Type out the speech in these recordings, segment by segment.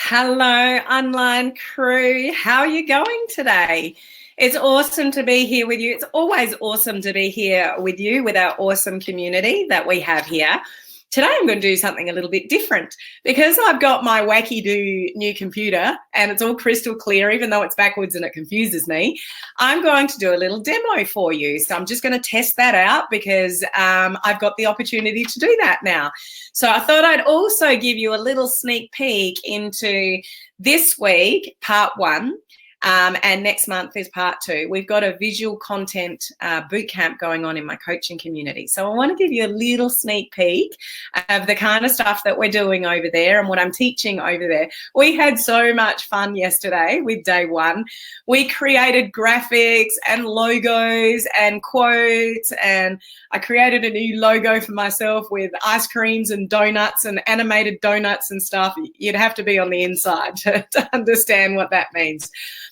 Hello, online crew. How are you going today? It's awesome to be here with you. It's always awesome to be here with you, with our awesome community that we have here. Today I'm going to do something a little bit different because I've got my wacky-do new computer and it's all crystal clear, even though it's backwards and it confuses me. I'm going to do a little demo for you. So I'm just going to test that out because I've got the opportunity to do that now. So I thought I'd also give you a little sneak peek into this week, part one. And next month is part two. We've got a visual content bootcamp going on in my coaching community. So I want to give you a little sneak peek of the kind of stuff that we're doing over there and what I'm teaching over there. We had so much fun yesterday with day one. We created graphics and logos and quotes, and I created a new logo for myself with ice creams and donuts and animated donuts and stuff. You'd have to be on the inside to understand what that means.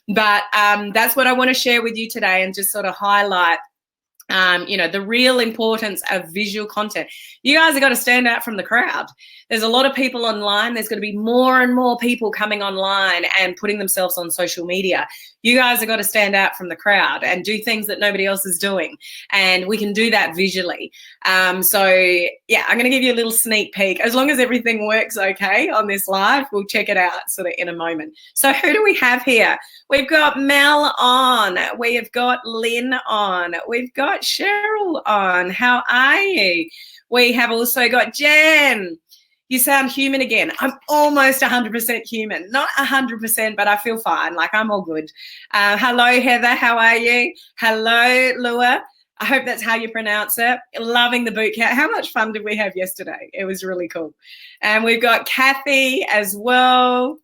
But that's what I want to share with you today and just sort of highlight, the real importance of visual content. You guys have got to stand out from the crowd. There's a lot of people online. There's going to be more and more people coming online and putting themselves on social media. You guys have got to stand out from the crowd and do things that nobody else is doing. And we can do that visually. So yeah, I'm going to give you a little sneak peek. As long as everything works okay on this live, we'll check it out sort of in a moment. So who do we have here? We've got Mel on. We have got Lynn on. We've got Cheryl on. How are you? We have also got Jen. You sound human again. I'm almost 100% human. Not 100%, but I feel fine. Like I'm all good. Hello, Heather. How are you? Hello, Lua. I hope that's how you pronounce it. Loving the boot camp. How much fun did we have yesterday? It was really cool. And we've got Kathy as well.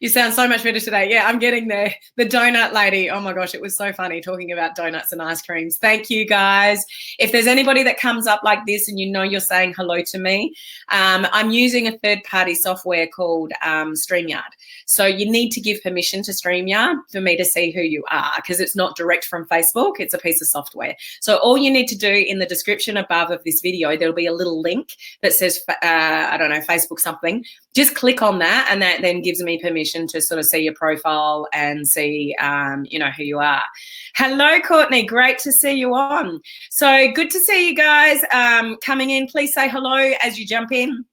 You sound so much better today. Yeah, I'm getting there. The donut lady. Oh my gosh, it was so funny talking about donuts and ice creams. Thank you guys. If there's anybody that comes up like this and you know you're saying hello to me, I'm using a third-party software called StreamYard. So you need to give permission to StreamYard for me to see who you are because it's not direct from Facebook. It's a piece of software. So all you need to do in the description above of this video, there'll be a little link that says, I don't know, Facebook something. Just click on that and that then gives me permission to sort of see your profile and see, who you are. Hello, Courtney. Great to see you on. So good to see you guys coming in. Please say hello as you jump in.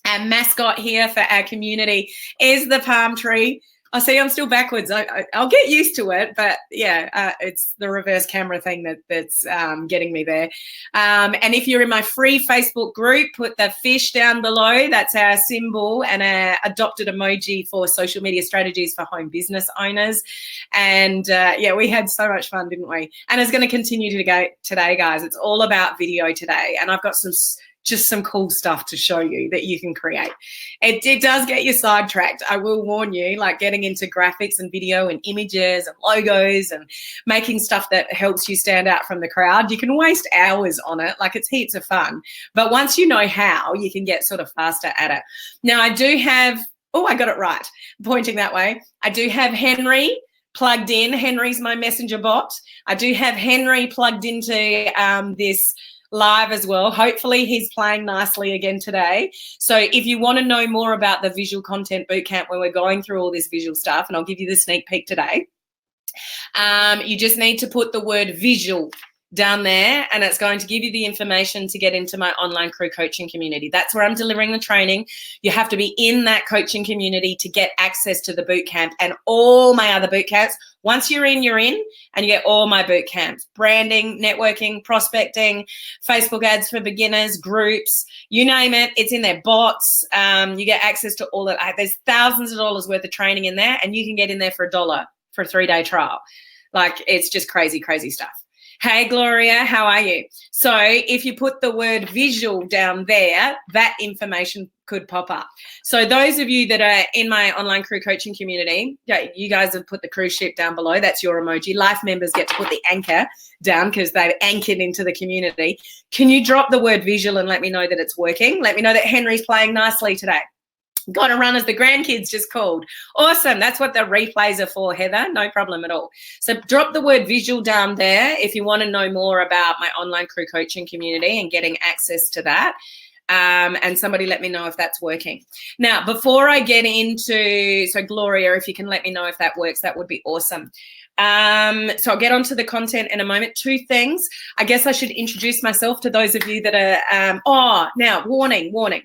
Our mascot here for our community is the palm tree. I see I'm still backwards. I'll get used to it, but yeah, it's the reverse camera thing that's getting me there. And if you're in my free Facebook group, put the fish down below. That's our symbol and our adopted emoji for social media strategies for home business owners. And yeah, we had so much fun, didn't we? And it's going to continue to go today, guys. It's all about video today. And I've got just some cool stuff to show you that you can create. It does get you sidetracked. I will warn you, like getting into graphics and video and images and logos and making stuff that helps you stand out from the crowd. You can waste hours on it. Like it's heaps of fun. But once you know how, you can get sort of faster at it. Now I do have, I got it right, pointing that way. I do have Henry plugged in. Henry's my messenger bot. I do have Henry plugged into this live as well. Hopefully he's playing nicely again today. So if you want to know more about the Visual Content Bootcamp where we're going through all this visual stuff, and I'll give you the sneak peek today, you just need to put the word visual down there and it's going to give you the information to get into my online crew coaching community. That's where I'm delivering the training. You have to be in that coaching community to get access to the boot camp and all my other boot camps. Once you're in, and you get all my boot camps: branding, networking, prospecting, Facebook ads for beginners, groups, you name it, it's in there. Bots, you get access to all of that. There's thousands of dollars worth of training in there and you can get in there for $1 for a 3-day trial. Like it's just crazy, crazy stuff. Hey, Gloria, how are you? So if you put the word visual down there, that information could pop up. So those of you that are in my online crew coaching community, you guys have put the cruise ship down below. That's your emoji. Life members get to put the anchor down because they've anchored into the community. Can you drop the word visual and let me know that it's working? Let me know that Henry's playing nicely today. Got to run as the grandkids just called. Awesome. That's what the replays are for, Heather. No problem at all. So drop the word visual down there if you want to know more about my online crew coaching community and getting access to that. And somebody let me know if that's working. Now, before I get into, so Gloria, if you can let me know if that works, that would be awesome. So I'll get onto the content in a moment. 2 things. I guess I should introduce myself to those of you that are, now, warning.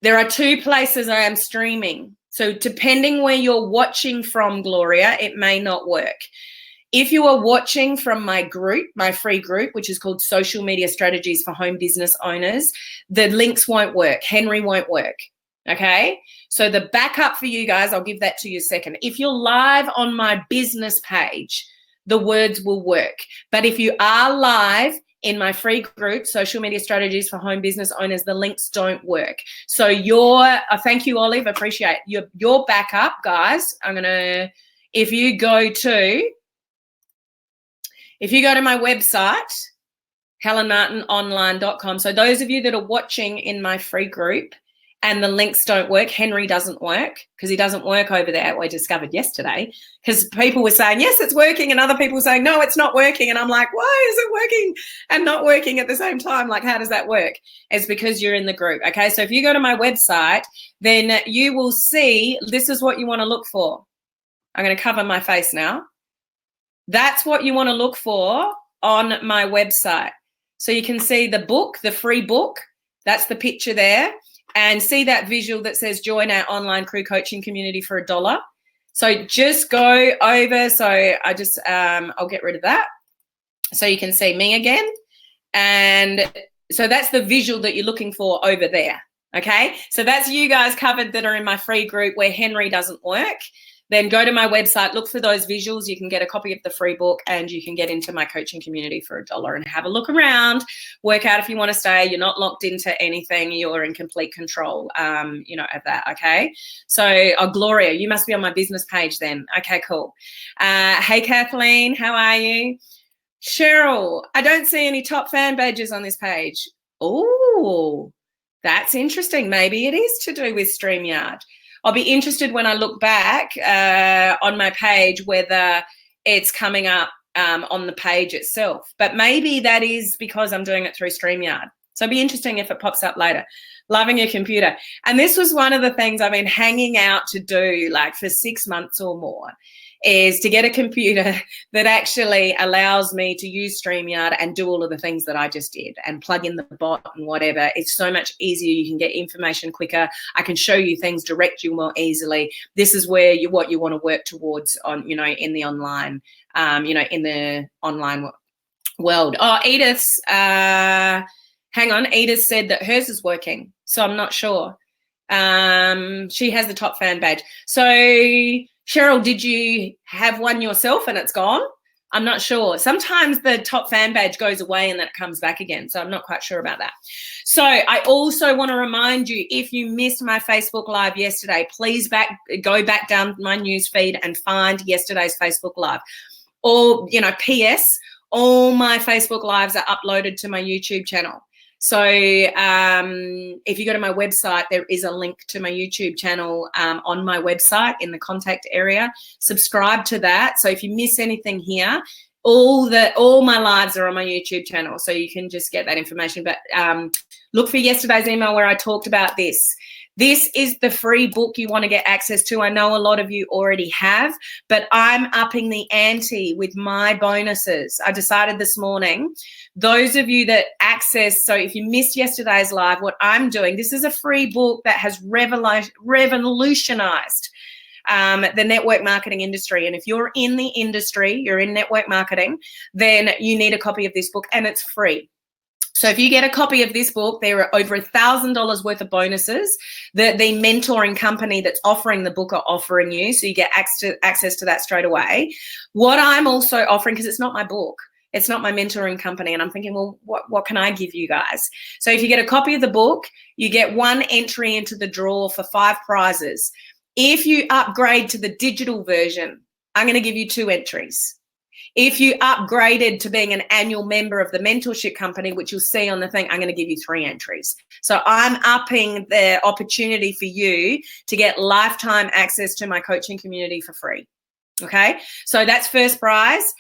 There are 2 places I am streaming. So depending where you're watching from, Gloria, it may not work. If you are watching from my group, my free group, which is called Social Media Strategies for Home Business Owners, the links won't work. Henry won't work. Okay? So the backup for you guys, I'll give that to you a second. If you're live on my business page, the words will work. But if you are live in my free group, Social Media Strategies for Home Business Owners, the links don't work. So thank you, Olive, appreciate your backup, guys. If you go to my website, helenmartinonline.com, so those of you that are watching in my free group and the links don't work, Henry doesn't work because he doesn't work over there. We discovered yesterday because people were saying, yes, it's working, and other people were saying, no, it's not working. And I'm like, why is it working and not working at the same time? Like, how does that work? It's because you're in the group. Okay, so if you go to my website, then you will see this is what you want to look for. I'm going to cover my face now. That's what you want to look for on my website. So you can see the book, the free book. That's the picture there. And see that visual that says join our online crew coaching community for $1. So just go over. So I just, I'll get rid of that. So you can see me again. And so that's the visual that you're looking for over there. Okay. So that's you guys covered that are in my free group where Henry doesn't work. Then go to my website, look for those visuals. You can get a copy of the free book and you can get into my coaching community for $1 and have a look around, work out if you want to stay. You're not locked into anything. You're in complete control, of that, okay? So, Gloria, you must be on my business page then. Okay, cool. Hey, Kathleen, how are you? Cheryl, I don't see any top fan badges on this page. Oh, that's interesting. Maybe it is to do with StreamYard. I'll be interested when I look back on my page whether it's coming up on the page itself. But maybe that is because I'm doing it through StreamYard. So it'll be interesting if it pops up later. Loving your computer. And this was one of the things I've been hanging out to do like for 6 months or more, is to get a computer that actually allows me to use StreamYard and do all of the things that I just did and plug in the bot and whatever. It's so much easier. You can get information quicker. I can show you things, direct you more easily. This is where what you want to work towards on, in the online, in the online world. Oh, Edith's, hang on. Edith said that hers is working. So I'm not sure. She has the top fan badge. So Cheryl, did you have one yourself and it's gone? I'm not sure. Sometimes the top fan badge goes away and then it comes back again. So I'm not quite sure about that. So I also want to remind you, if you missed my Facebook Live yesterday, please go back down my news feed and find yesterday's Facebook Live. Or, PS, all my Facebook Lives are uploaded to my YouTube channel. So if you go to my website, there is a link to my YouTube channel on my website in the contact area. Subscribe to that. So if you miss anything here, all my lives are on my YouTube channel. So you can just get that information. But look for yesterday's email where I talked about this. This is the free book you want to get access to. I know a lot of you already have, but I'm upping the ante with my bonuses. I decided this morning, those of you that access, so if you missed yesterday's live, what I'm doing, this is a free book that has revolutionized the network marketing industry. And if you're in the industry, you're in network marketing, then you need a copy of this book and it's free. So if you get a copy of this book, there are over $1,000 worth of bonuses that the mentoring company that's offering the book are offering you. So you get access to that straight away. What I'm also offering, because it's not my book, it's not my mentoring company, and I'm thinking, well, what can I give you guys? So if you get a copy of the book, you get 1 entry into the draw for 5 prizes. If you upgrade to the digital version, I'm going to give you 2 entries. If you upgraded to being an annual member of the mentorship company, which you'll see on the thing, I'm going to give you 3 entries. So I'm upping the opportunity for you to get lifetime access to my coaching community for free. Okay, so that's first prize.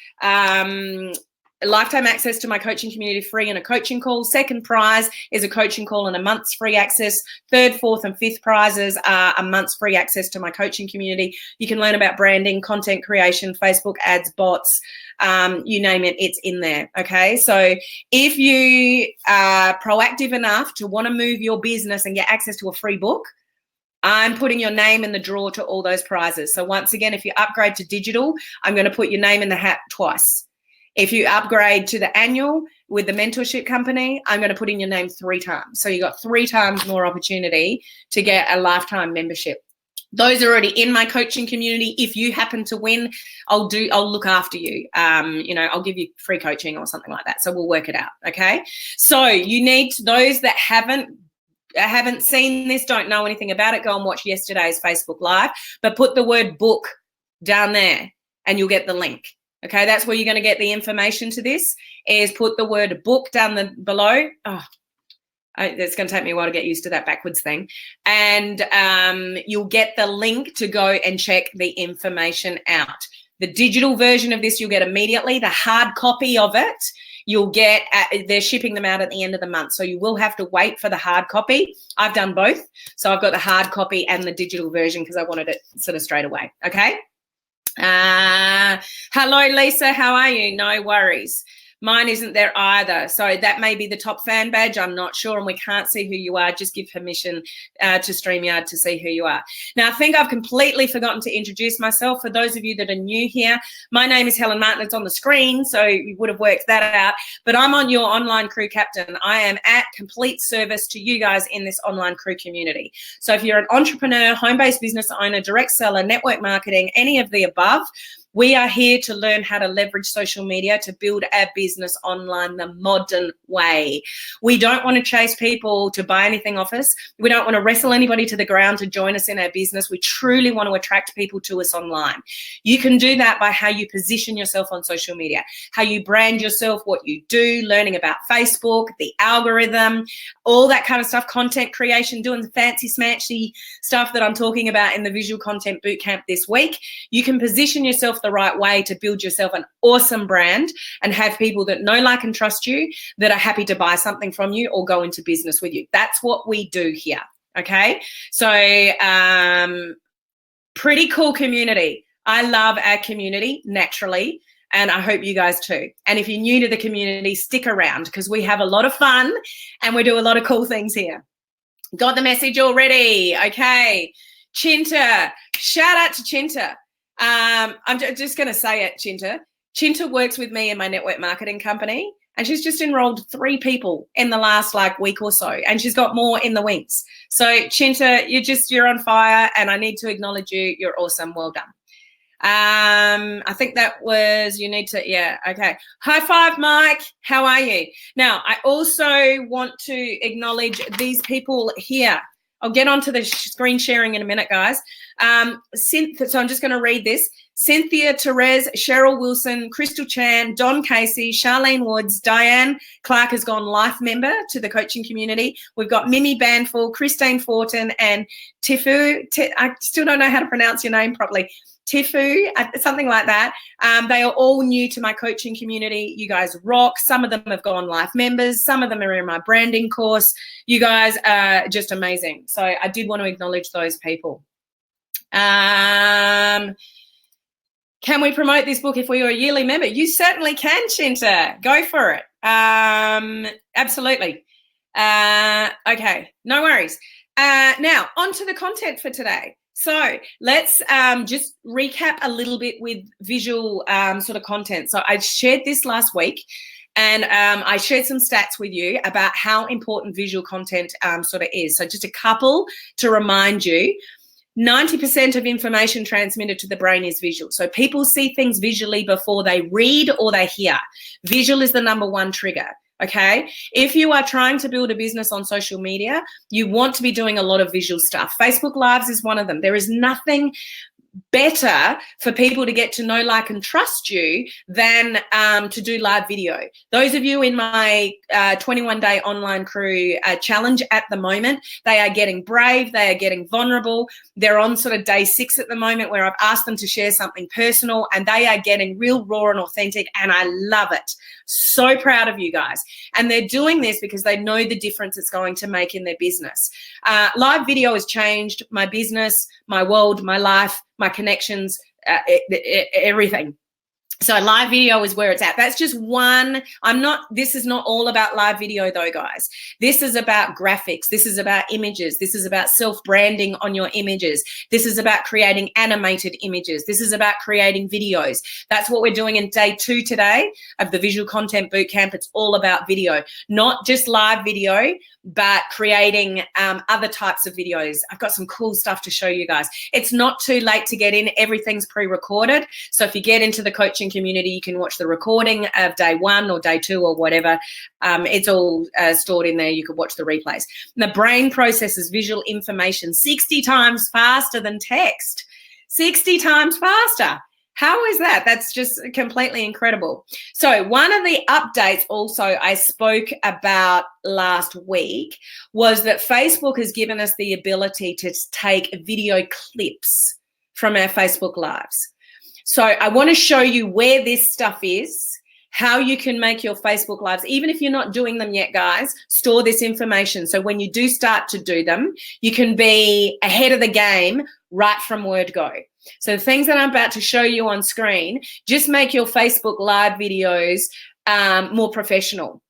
lifetime access to my coaching community free and a coaching call. Second prize is a coaching call and a month's free access. Third, fourth, and fifth prizes are a month's free access to my coaching community. You can learn about branding, content creation, Facebook ads, bots, you name it, it's in there. Okay, so if you are proactive enough to want to move your business and get access to a free book, I'm putting your name in the draw to all those prizes. So once again, if you upgrade to digital, I'm going to put your name in the hat twice. If you upgrade to the annual with the mentorship company, I'm going to put in your name 3 times. So you got 3 times more opportunity to get a lifetime membership. Those are already in my coaching community. If you happen to win, I'll look after you. I'll give you free coaching or something like that. So we'll work it out. Okay. So you need those that haven't seen this, don't know anything about it, go and watch yesterday's Facebook Live, but put the word book down there and you'll get the link. Okay, that's where you're going to get the information to this, is put the word book down below. It's going to take me a while to get used to that backwards thing. And you'll get the link to go and check the information out. The digital version of this you'll get immediately. The hard copy of it you'll get, they're shipping them out at the end of the month. So you will have to wait for the hard copy. I've done both. So I've got the hard copy and the digital version because I wanted it sort of straight away. Okay. Hello, Lisa. How are you? No worries. Mine isn't there either. So that may be the top fan badge. I'm not sure, and we can't see who you are. Just give permission to StreamYard to see who you are. Now, I think I've completely forgotten to introduce myself. For those of you that are new here, my name is Helen Martin. It's on the screen, so you would have worked that out. But I'm on your online crew captain. I am at complete service to you guys in this online crew community. So if you're an entrepreneur, home-based business owner, direct seller, network marketing, any of the above, we are here to learn how to leverage social media to build our business online the modern way. We don't want to chase people to buy anything off us. We don't want to wrestle anybody to the ground to join us in our business. We truly want to attract people to us online. You can do that by how you position yourself on social media, how you brand yourself, what you do, learning about Facebook, the algorithm, all that kind of stuff, content creation, doing the fancy smashy stuff that I'm talking about in the Visual Content Bootcamp this week. You can position yourself the right way to build yourself an awesome brand and have people that know, like, and trust you, that are happy to buy something from you or go into business with you. That's what we do here. Okay. So pretty cool community. I love our community naturally, and I hope you guys too. And if you're new to the community, stick around because we have a lot of fun and we do a lot of cool things here. Got the message already? Okay. Chinta, shout out to Chinta. I'm just going to say it, Chinta. Chinta works with me in my network marketing company, and she's just enrolled 3 people in the last week or so, and she's got more in the wings. So Chinta, you're on fire, and I need to acknowledge you. You're awesome. Well done. I think that was, okay. High five, Mike. How are you? Now, I also want to acknowledge these people here. I'll get onto the screen sharing in a minute, guys. So I'm just going to read this. Cynthia Therese, Cheryl Wilson, Crystal Chan, Don Casey, Charlene Woods, Diane Clark has gone life member to the coaching community. We've got Mimi Banful, Christine Fortin, and Tifu. I still don't know how to pronounce your name properly. Tifu, something like that. They are all new to my coaching community. You guys rock. Some of them have gone life members. Some of them are in my branding course. You guys are just amazing. So I did want to acknowledge those people. Can we promote this book if we are a yearly member? You certainly can, Chinta. Go for it. Absolutely. Okay, no worries. Now, on to the content for today. So let's just recap a little bit with visual sort of content. So I shared this last week, and I shared some stats with you about how important visual content sort of is. So just a couple to remind you. 90% of information transmitted to the brain is visual. So people see things visually before they read or they hear. Visual is the #1 trigger. Okay, if you are trying to build a business on social media, you want to be doing a lot of visual stuff. Facebook Lives is one of them. There is nothing better for people to get to know, like, and trust you than to do live video. Those of you in my 21-day online crew challenge at the moment, they are getting brave, they are getting vulnerable. They're on sort of day 6 at the moment where I've asked them to share something personal, and they are getting real, raw and authentic, and I love it. So proud of you guys. And they're doing this because they know the difference it's going to make in their business. Live video has changed my business, my world, my life, my connections, everything. So live video is where it's at. That's just one. This is not all about live video though, guys. This is about graphics. This is about images. This is about self-branding on your images. This is about creating animated images. This is about creating videos. That's what we're doing in day 2 today of the Visual Content Bootcamp. It's all about video, not just live video, but creating other types of videos. I've got some cool stuff to show you guys. It's not too late to get in. Everything's pre-recorded. So if you get into the coaching community, you can watch the recording of day 1 or day 2 or whatever. It's all stored in there. You could watch the replays. And the brain processes visual information 60 times faster than text. 60 times faster. How is that? That's just completely incredible. So one of the updates also I spoke about last week was that Facebook has given us the ability to take video clips from our Facebook Lives. So I want to show you where this stuff is, how you can make your Facebook Lives, even if you're not doing them yet, guys, store this information. So when you do start to do them, you can be ahead of the game right from word go. So the things that I'm about to show you on screen, just make your Facebook Live videos more professional.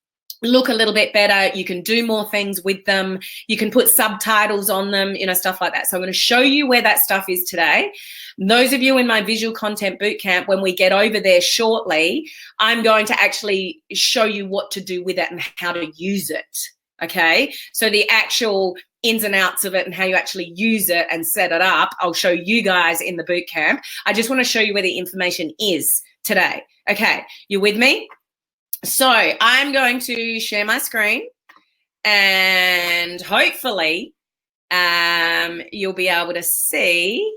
Look a little bit better. You can do more things with them. You can put subtitles on them, stuff like that. So I'm going to show you where that stuff is today. Those of you in my Visual Content Bootcamp, when we get over there shortly, I'm going to actually show you what to do with it and how to use it. Okay, so the actual ins and outs of it and how you actually use it and set it up, I'll show you guys in the bootcamp. I just want to show you where the information is today. Okay, you with me? So I'm going to share my screen and hopefully you'll be able to see.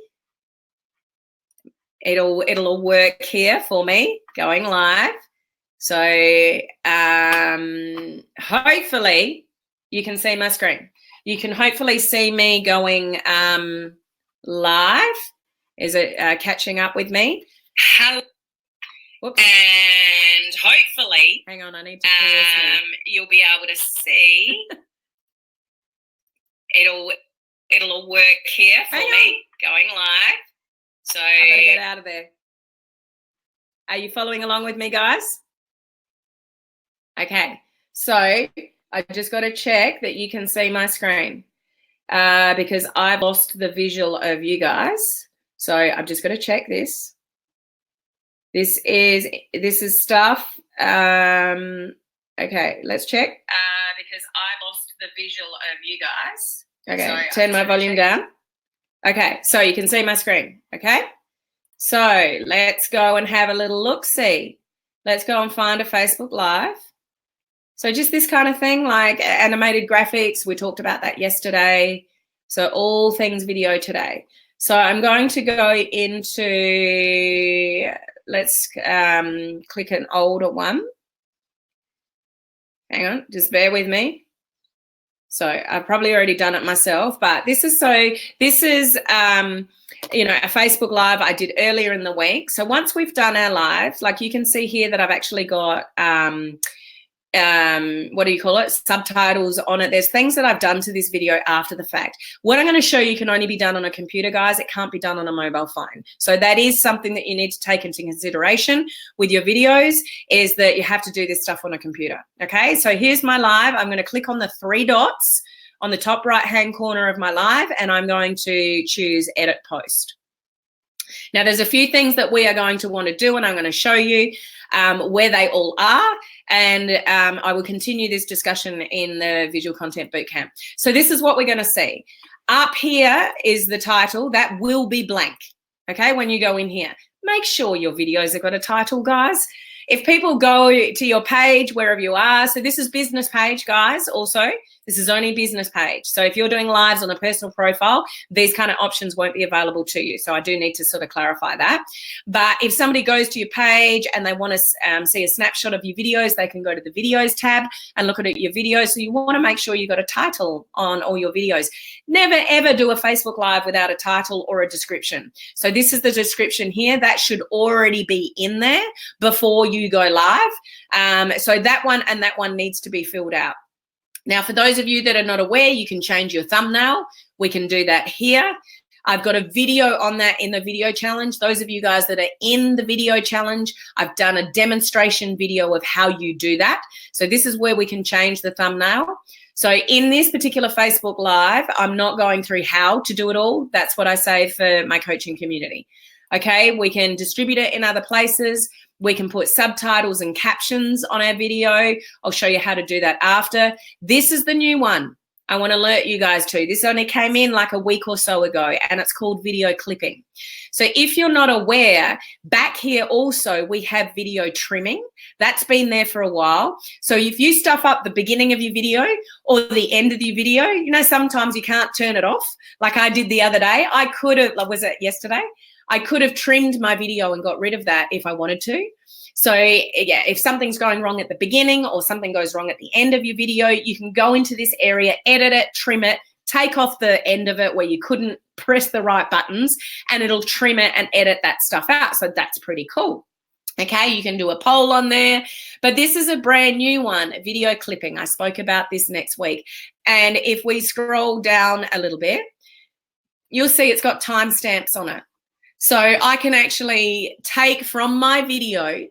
It'll all work here for me going live. So hopefully you can see my screen. You can hopefully see me going live. Is it catching up with me? Whoops. And hopefully, hang on, I need to pause you'll be able to see. It'll all work here for me going live. So I've got to get out of there. Are you following along with me, guys? Okay, so I just got to check that you can see my screen because I've lost the visual of you guys. So I'm just going to check this. This is stuff. Okay, let's check. Because I lost the visual of you guys. Okay, so turn my volume down. Okay, so you can see my screen. Okay, so let's go and have a little look-see. Let's go and find a Facebook Live. So just this kind of thing, like animated graphics. We talked about that yesterday. So all things video today. So I'm going to go into, let's click an older one. Hang on, just bear with me. So I've probably already done it myself, but this is a Facebook Live I did earlier in the week. So once we've done our live, like you can see here that I've actually got, what do you call it? Subtitles on it. There's things that I've done to this video after the fact. What I'm going to show you can only be done on a computer, guys. It can't be done on a mobile phone. So that is something that you need to take into consideration with your videos, is that you have to do this stuff on a computer. Okay, so here's my live. I'm going to click on the 3 dots on the top right-hand corner of my live, and I'm going to choose Edit Post. Now, there's a few things that we are going to want to do, and I'm going to show you where they all are, and I will continue this discussion in the Visual Content Bootcamp. So this is what we're going to see. Up here is the title. That will be blank, okay, when you go in here. Make sure your videos have got a title, guys. If people go to your page, wherever you are, so this is business page, guys, also. This is only business page. So if you're doing lives on a personal profile, these kind of options won't be available to you. So I do need to sort of clarify that. But if somebody goes to your page and they want to see a snapshot of your videos, they can go to the videos tab and look at your videos. So you want to make sure you've got a title on all your videos. Never ever do a Facebook Live without a title or a description. So this is the description here. That should already be in there before you go live. So that one and that one needs to be filled out. Now, for those of you that are not aware, you can change your thumbnail. We can do that here. I've got a video on that in the video challenge. Those of you guys that are in the video challenge, I've done a demonstration video of how you do that. So this is where we can change the thumbnail. So in this particular Facebook Live, I'm not going through how to do it all. That's what I say for my coaching community. Okay, we can distribute it in other places. We can put subtitles and captions on our video. I'll show you how to do that after. This is the new one I want to alert you guys to. This only came in like a week or so ago, and it's called video clipping. So if you're not aware, back here also we have video trimming. That's been there for a while. So if you stuff up the beginning of your video or the end of your video, you know, sometimes you can't turn it off. Like I did the other day. I could have, was it yesterday? I could have trimmed my video and got rid of that if I wanted to. So yeah, if something's going wrong at the beginning or something goes wrong at the end of your video, you can go into this area, edit it, trim it, take off the end of it where you couldn't press the right buttons, and it'll trim it and edit that stuff out. So that's pretty cool. Okay, you can do a poll on there, but this is a brand new one, video clipping. I spoke about this next week. And if we scroll down a little bit, you'll see it's got timestamps on it. So I can actually take from my video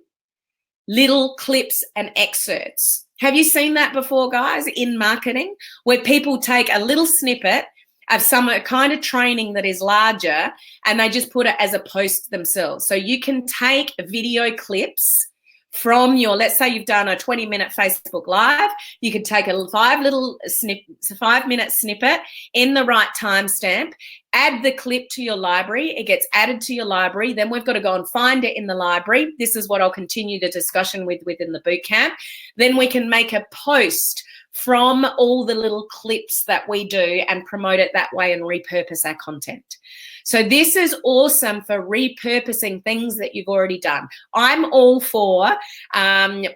little clips and excerpts. Have you seen that before, guys, in marketing, where people take a little snippet of some kind of training that is larger and they just put it as a post themselves? So you can take video clips from your, let's say you've done a 20-minute Facebook Live, you could take a 5-minute snippet in the right timestamp, add the clip to your library, it gets added to your library, then we've got to go and find it in the library. This is what I'll continue the discussion with within the bootcamp. Then we can make a post from all the little clips that we do and promote it that way and repurpose our content. So this is awesome for repurposing things that you've already done. I'm all for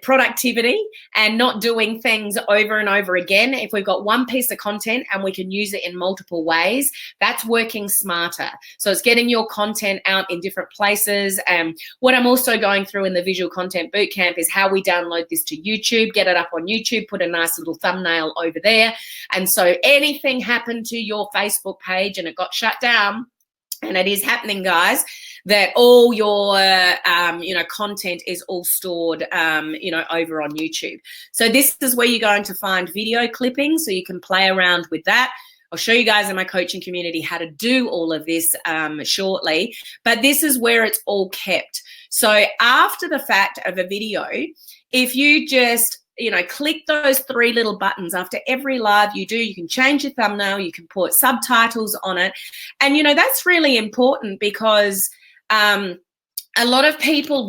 productivity and not doing things over and over again. If we've got one piece of content and we can use it in multiple ways, that's working smarter. So it's getting your content out in different places. What I'm also going through in the Visual Content Bootcamp is how we download this to YouTube, get it up on YouTube, put a nice little thumbnail over there. And so anything happened to your Facebook page and it got shut down, and it is happening, guys, that all your, content is all stored, over on YouTube. So this is where you're going to find video clipping, so you can play around with that. I'll show you guys in my coaching community how to do all of this shortly, but this is where it's all kept. So after the fact of a video, if you just click those 3 little buttons after every live you do, you can change your thumbnail, you can put subtitles on it. And, that's really important because a lot of people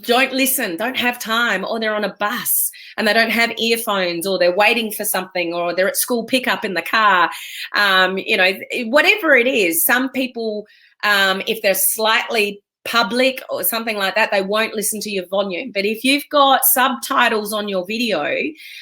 don't listen, don't have time, or they're on a bus and they don't have earphones, or they're waiting for something, or they're at school pickup in the car. Whatever it is, some people, if they're slightly public or something like that, they won't listen to your volume. But if you've got subtitles on your video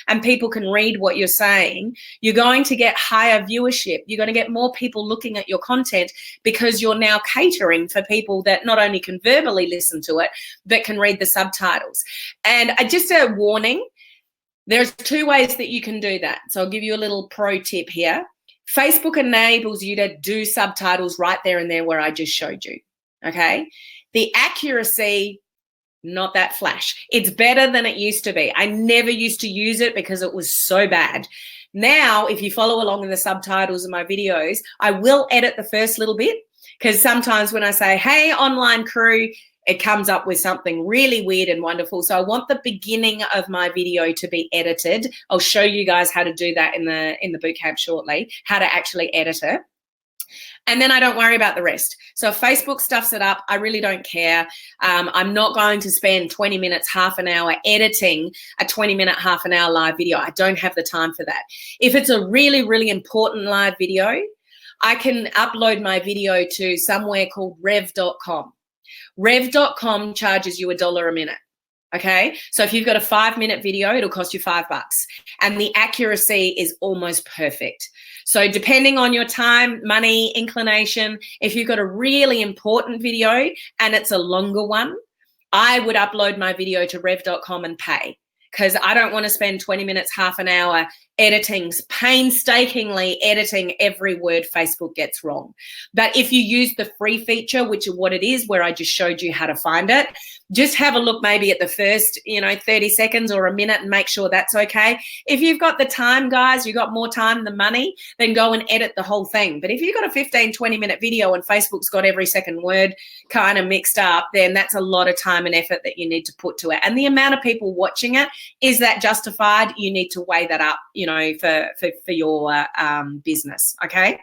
and people can read what you're saying, you're going to get higher viewership. You're going to get more people looking at your content because you're now catering for people that not only can verbally listen to it, but can read the subtitles. And just a warning, there's 2 ways that you can do that. So I'll give you a little pro tip here. Facebook enables you to do subtitles right there and there where I just showed you. Okay, the accuracy, not that flash. It's better than it used to be. I never used to use it because it was so bad. Now, if you follow along in the subtitles of my videos, I will edit the first little bit, because sometimes when I say, hey, online crew, it comes up with something really weird and wonderful. So I want the beginning of my video to be edited. I'll show you guys how to do that in the bootcamp shortly, how to actually edit it. And then I don't worry about the rest. So if Facebook stuffs it up, I really don't care. I'm not going to spend 20 minutes, half an hour editing a 20-minute, half an hour live video. I don't have the time for that. If it's a really, really important live video, I can upload my video to somewhere called rev.com. Rev.com charges you $1 a minute. Okay, so if you've got a 5-minute video, it'll cost you $5, and the accuracy is almost perfect. So depending on your time, money, inclination, if you've got a really important video and it's a longer one, I would upload my video to rev.com and pay, because I don't want to spend 20 minutes, half an hour painstakingly editing every word Facebook gets wrong. But if you use the free feature, which is what it is, where I just showed you how to find it, just have a look maybe at the first, 30 seconds or a minute and make sure that's okay. If you've got the time, guys, you've got more time than money, then go and edit the whole thing. But if you've got a 15, 20-minute video and Facebook's got every second word kind of mixed up, then that's a lot of time and effort that you need to put to it. And the amount of people watching it, is that justified? You need to weigh that up, for your business, okay?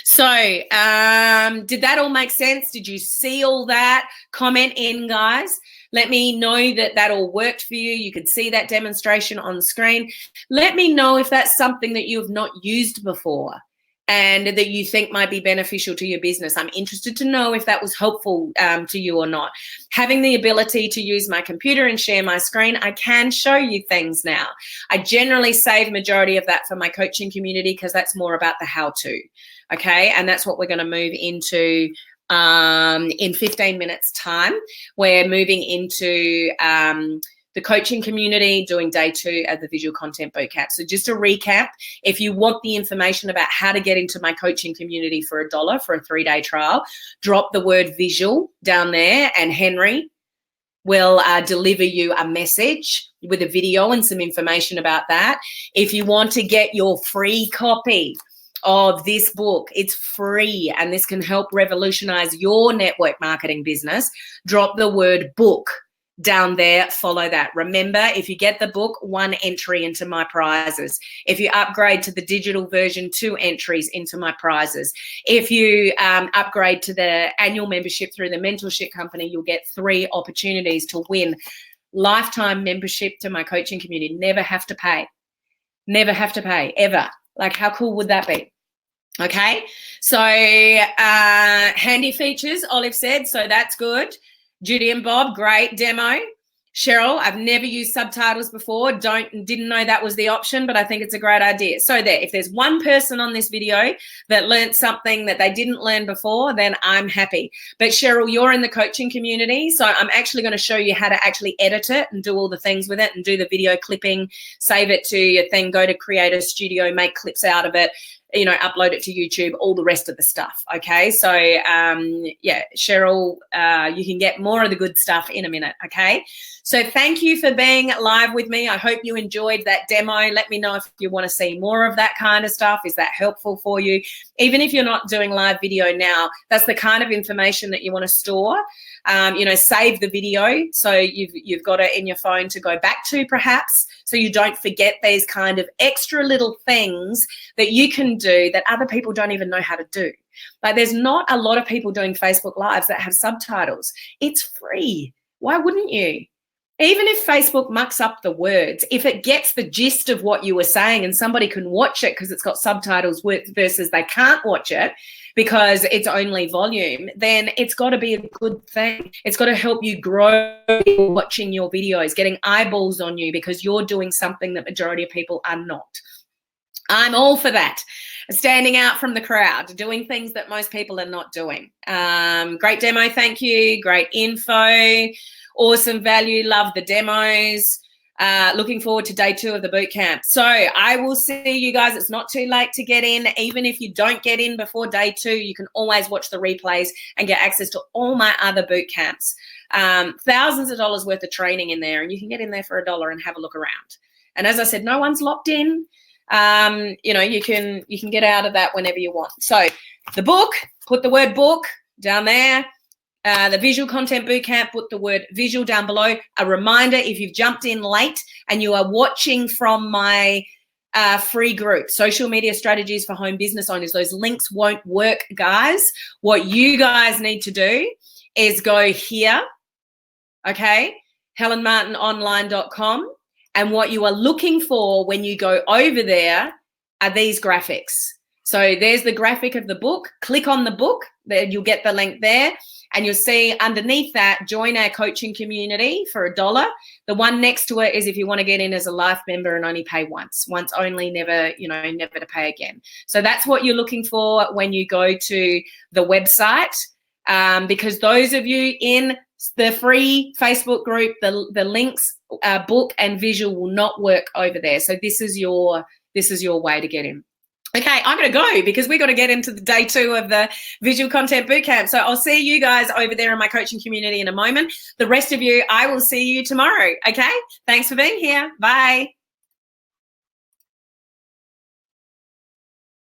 So did that all make sense? Did you see all that? Comment in, guys. Let me know that that all worked for you. You could see that demonstration on the screen. Let me know if that's something that you have not used before and that you think might be beneficial to your business. I'm interested to know if that was helpful to you or not. Having the ability to use my computer and share my screen, I can show you things now. I generally save majority of that for my coaching community because that's more about the how-to, okay? And that's what we're going to move into in 15 minutes time. We're moving into the coaching community, doing day 2 of the Visual Content Bootcamp. So just a recap, if you want the information about how to get into my coaching community for $1 for a 3-day trial, drop the word visual down there and Henry will deliver you a message with a video and some information about that. If you want to get your free copy of this book, it's free and this can help revolutionize your network marketing business, drop the word book down there, follow that. Remember, if you get the book, 1 entry into my prizes. If you upgrade to the digital version, 2 entries into my prizes. If you upgrade to the annual membership through the mentorship company, you'll get 3 opportunities to win lifetime membership to my coaching community. Never have to pay. Never have to pay, ever. Like, how cool would that be? Okay, so handy features, Olive said, so that's good. Judy and Bob, great demo. Cheryl, I've never used subtitles before. Didn't know that was the option, but I think it's a great idea. So there, if there's one person on this video that learned something that they didn't learn before, then I'm happy. But Cheryl, you're in the coaching community, so I'm actually going to show you how to actually edit it and do all the things with it and do the video clipping, save it to your thing, go to Creator Studio, make clips out of it, upload it to YouTube, all the rest of the stuff, okay? So, yeah, Cheryl, you can get more of the good stuff in a minute, okay? So thank you for being live with me. I hope you enjoyed that demo. Let me know if you want to see more of that kind of stuff. Is that helpful for you? Even if you're not doing live video now, that's the kind of information that you want to store. Save the video so you've got it in your phone to go back to perhaps, so you don't forget these kind of extra little things that you can do that other people don't even know how to do. Like, there's not a lot of people doing Facebook Lives that have subtitles. It's free. Why wouldn't you? Even if Facebook mucks up the words, if it gets the gist of what you were saying and somebody can watch it because it's got subtitles versus they can't watch it because it's only volume, then it's got to be a good thing. It's got to help you grow watching your videos, getting eyeballs on you because you're doing something that majority of people are not. I'm all for that. Standing out from the crowd, doing things that most people are not doing. Great demo, thank you. Great info. Awesome value, love the demos. Looking forward to day 2 of the boot camp. So I will see you guys. It's not too late to get in. Even if you don't get in before day 2, you can always watch the replays and get access to all my other boot camps. Thousands of dollars worth of training in there, and you can get in there for $1 and have a look around. And as I said, no one's locked in. You can get out of that whenever you want. So the book, put the word book down there. The Visual Content Bootcamp, put the word visual down below. A reminder, if you've jumped in late and you are watching from my free group, social media strategies for home business owners. Those links won't work, guys. What you guys need to do is go here, okay, helenmartinonline.com, and what you are looking for when you go over there are these graphics. So there's the graphic of the book. Click on the book, then you'll get the link there, and you'll see underneath that, join our coaching community for $1. The one next to it is if you want to get in as a life member and only pay once only, never, never to pay again. So that's what you're looking for when you go to the website, because those of you in the free Facebook group, the links, book and visual will not work over there. So this is your way to get in. Okay, I'm going to go because we've got to get into the day 2 of the Visual Content Bootcamp. So I'll see you guys over there in my coaching community in a moment. The rest of you, I will see you tomorrow. Okay, thanks for being here. Bye.